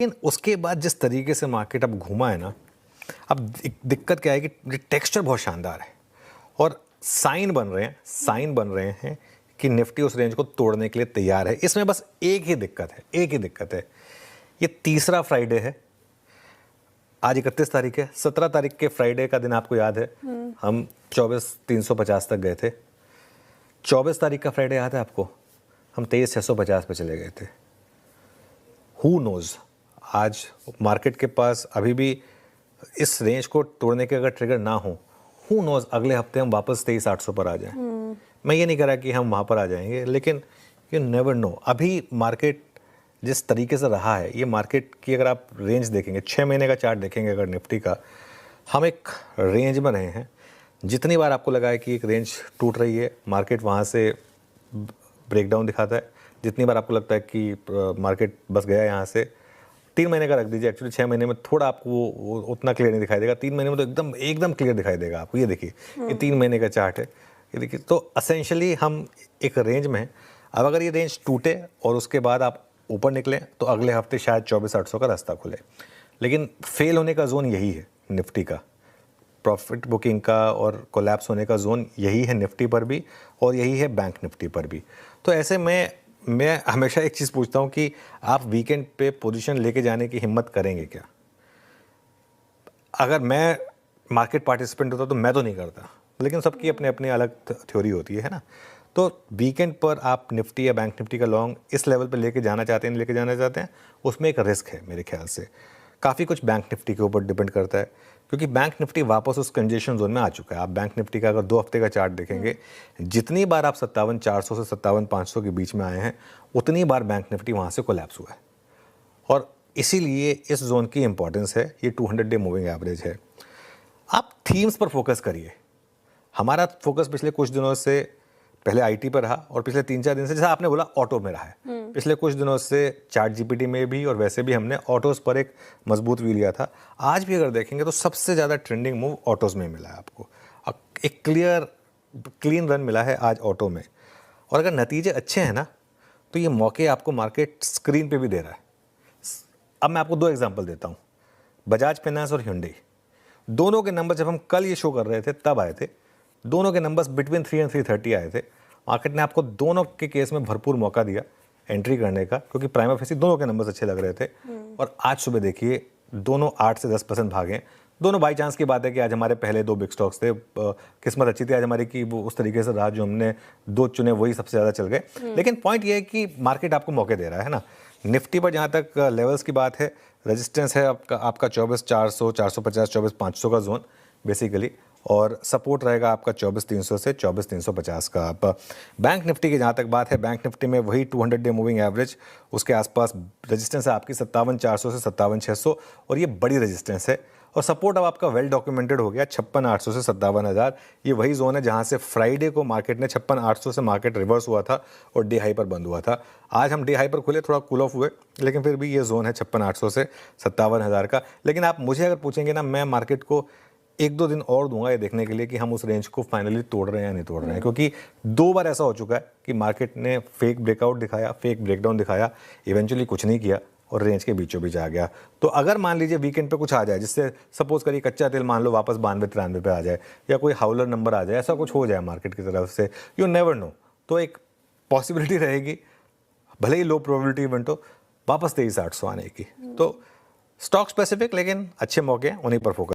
लेकिन उसके बाद जिस तरीके से मार्केट अब घूमा है ना, अब दिक्कत क्या है कि टेक्सचर बहुत शानदार है और साइन बन रहे हैं कि निफ्टी उस रेंज को तोड़ने के लिए तैयार है। इसमें बस एक ही दिक्कत है, ये तीसरा फ्राइडे है। आज 31 तारीख है। 17 तारीख के फ्राइडे का दिन आपको याद है, हम 24,350 तक गए थे। 24 तारीख का फ्राइडे याद है आपको, हम 23,650 पे चले गए थे। हु नोज, आज मार्केट के पास अभी भी इस रेंज को तोड़ने के अगर ट्रिगर ना हो, हु नोज अगले हफ्ते हम वापस 23,800 पर आ जाएं। मैं ये नहीं कह रहा कि हम वहाँ पर आ जाएंगे, लेकिन यू नेवर नो। अभी मार्केट जिस तरीके से रहा है, ये मार्केट की अगर आप रेंज देखेंगे, 6 महीने का चार्ट देखेंगे अगर निफ्टी का, हम एक रेंज में रहे हैं। जितनी बार आपको लगा है कि एक रेंज टूट रही है, मार्केट वहाँ से ब्रेकडाउन दिखाता है। जितनी बार आपको लगता है कि मार्केट बस गया यहाँ से, 3 महीने का रख दीजिए, एक्चुअली 6 महीने में थोड़ा आपको वो उतना क्लियर नहीं दिखाई देगा, 3 महीने में तो एकदम क्लियर दिखाई देगा आपको। ये देखिए, ये 3 महीने का चार्ट है, ये देखिए। तो असेंशली हम एक रेंज में हैं। अब अगर ये रेंज टूटे और उसके बाद आप ऊपर निकलें तो अगले हफ्ते शायद 24,800 का रास्ता खुले, लेकिन फेल होने का जोन यही है निफ्टी का, प्रॉफिट बुकिंग का और कोलैप्स होने का जोन यही है निफ्टी पर भी, और यही है बैंक निफ्टी पर भी। तो ऐसे में मैं हमेशा एक चीज़ पूछता हूँ कि आप वीकेंड पे पोजीशन लेके जाने की हिम्मत करेंगे क्या? अगर मैं मार्केट पार्टिसिपेंट होता तो मैं तो नहीं करता, लेकिन सबकी अपनी अपनी अलग थ्योरी होती है ना। तो वीकेंड पर आप निफ्टी या बैंक निफ्टी का लॉन्ग इस लेवल पे लेके जाना चाहते हैं, उसमें एक रिस्क है मेरे ख्याल से। काफ़ी कुछ बैंक निफ्टी के ऊपर डिपेंड करता है, क्योंकि बैंक निफ्टी वापस उस कंजेशन जोन में आ चुका है। आप बैंक निफ्टी का अगर 2 हफ्ते का चार्ट देखेंगे, जितनी बार आप 57,400 से 57,500 के बीच में आए हैं, उतनी बार बैंक निफ्टी वहाँ से कोलैप्स हुआ है। और इसीलिए इस जोन की इंपॉर्टेंस है। ये 200 डे मूविंग एवरेज है। आप थीम्स पर फोकस करिए। हमारा फोकस पिछले कुछ दिनों से पहले आईटी पर रहा, और पिछले 3-4 दिन से, जैसा आपने बोला, ऑटो में रहा है। पिछले कुछ दिनों से चैट जीपीटी में भी और वैसे भी हमने ऑटोज़ पर एक मजबूत व्यू लिया था। आज भी अगर देखेंगे तो सबसे ज़्यादा ट्रेंडिंग मूव ऑटोज़ में मिला है आपको। एक क्लीन रन मिला है आज ऑटो में। और अगर नतीजे अच्छे हैं ना, तो ये मौके आपको मार्केट स्क्रीन पे भी दे रहा है। अब मैं आपको 2 एग्जांपल देता हूँ, बजाज फाइनेंस और Hyundai। दोनों के नंबर जब हम कल ये शो कर रहे थे तब आए थे। दोनों के नंबर्स बिटवीन 3 और 330 आए थे। मार्केट ने आपको दोनों के केस में भरपूर मौका दिया एंट्री करने का, क्योंकि प्राइमा फेसी दोनों के नंबर्स अच्छे लग रहे थे। और आज सुबह देखिए, दोनों 8 से 10% भागे। दोनों बाई चांस की बात है कि आज हमारे पहले 2 बिग स्टॉक्स थे। किस्मत अच्छी थी आज हमारी कि वो उस तरीके से रहा, जो हमने 2 चुने वही सबसे ज़्यादा चल गए। लेकिन पॉइंट ये है कि मार्केट आपको मौके दे रहा है ना। निफ्टी पर जहाँ तक लेवल्स की बात है, रेजिस्टेंस है आपका 24,400, 450, 24,500 का जोन बेसिकली, और सपोर्ट रहेगा आपका 24,300 से 24,350 का। आप बैंक निफ्टी की जहाँ तक बात है, बैंक निफ्टी में वही 200 डे मूविंग एवरेज, उसके आसपास रेजिस्टेंस है आपकी 57,400 से 57,600, और ये बड़ी रेजिस्टेंस है। और सपोर्ट अब आपका वेल डॉक्यूमेंटेड हो गया 56,800 से 57,000। ये वही जोन है जहाँ से फ्राइडे को मार्केट ने 56,800 से मार्केट रिवर्स हुआ था और डे हाई पर बंद हुआ था। आज हम डे हाई पर खुले, थोड़ा कूल ऑफ हुए, लेकिन फिर भी ये जोन है 56,800 से 57,000 का। लेकिन आप मुझे अगर पूछेंगे ना, मैं मार्केट को 1-2 दिन और दूंगा ये देखने के लिए कि हम उस रेंज को फाइनली तोड़ रहे हैं या नहीं तोड़ रहे हैं, क्योंकि 2 बार ऐसा हो चुका है कि मार्केट ने फेक ब्रेकआउट दिखाया, फेक ब्रेकडाउन दिखाया, इवेंचुअली कुछ नहीं किया और रेंज के बीचों बीच आ गया। तो अगर मान लीजिए वीकेंड पे कुछ आ जाए, जिससे सपोज करिए कच्चा तेल मान लो वापस 92-93 पे आ जाए, या कोई हाउलर नंबर आ जाए, ऐसा कुछ हो जाए मार्केट की तरफ से, यू नेवर नो, तो एक पॉसिबिलिटी रहेगी, भले ही लो प्रोबेबिलिटी इवेंट हो, वापस 23,800 आने की। तो स्टॉक स्पेसिफिक लेकिन अच्छे मौके हैं, उन्हीं पर फोकस